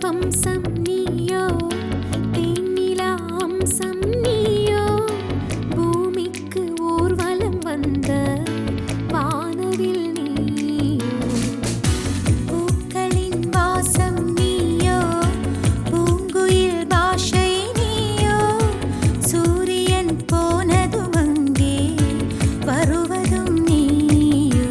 வம்சம் நீயோ தேனிலா அம்சம் நீயோ பூமிக்கு ஊர்வலம் வந்த வானவில் நீயோ பூக்களின் வாசம் நீயோ பூங்குயில் பாஷை நீயோ சூரியன் போனதும் அங்கே வருவதும் நீயோ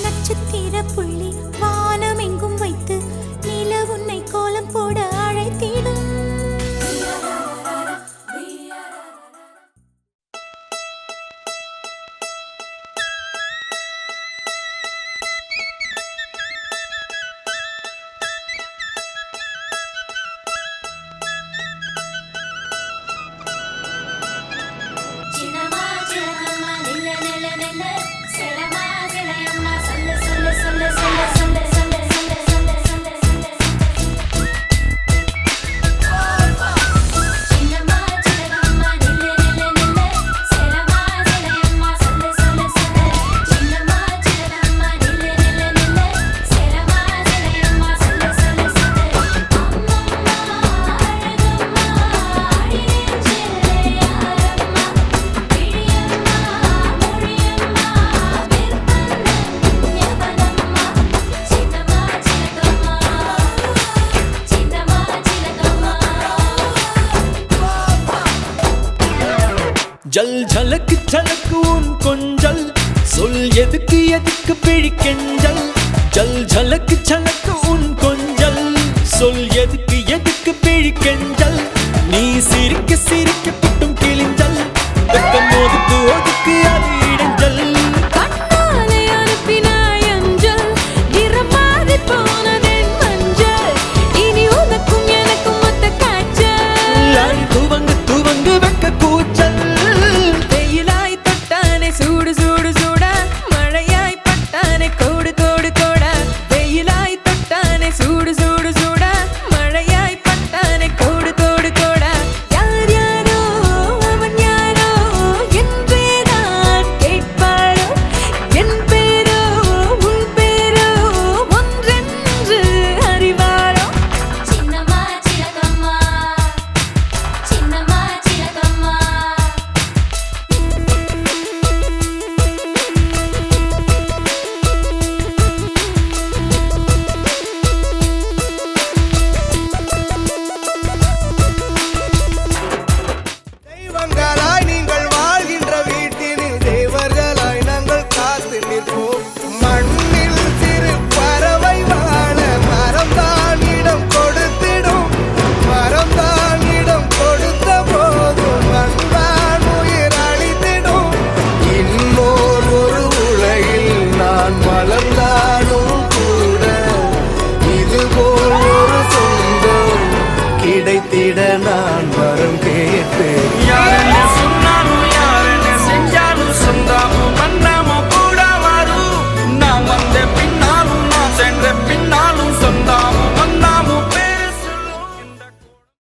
நட்சத்திர புள்ளி வானம் எங்கும் வைத்து நில உன்னை கோலம் போட அழைத்திடும் சின்னம்மா சின்னம்மா நில்ல நில்ல நில்ல செல்லம்மா செல்லையம்மா சொல்ல சொல்ல சொல்ல சொல்ல சொல்ல சொல்ல சொல்ல சொல்ல சொல்ல சொல்ல சின்னம்மா சின்னம்மா நில்ல நில்ல நில்ல செல்லம்மா செல்லையம்மா சொல்ல சொல்ல சொல்ல சின்னம்மா சின்னம்மா நில்ல நில்ல நில்ல செல்லம்மா செல்லையம்மா சொல்ல சொல்ல சொல்ல அம்மம்மா அழகம்மா அடியே செல்லையாரம்மா பிரியம்மா மொழியம்மா விற்பனன் ஞாபகம்மா சின்னம்மா சின்னம்மா சின்னம்மா சின்னம்மா ஜல் ஜலக்கு ஜலக்கு உன் கொஞ்சல் சொல் எதுக்கு எதுக்கு பிழிக்கென்ன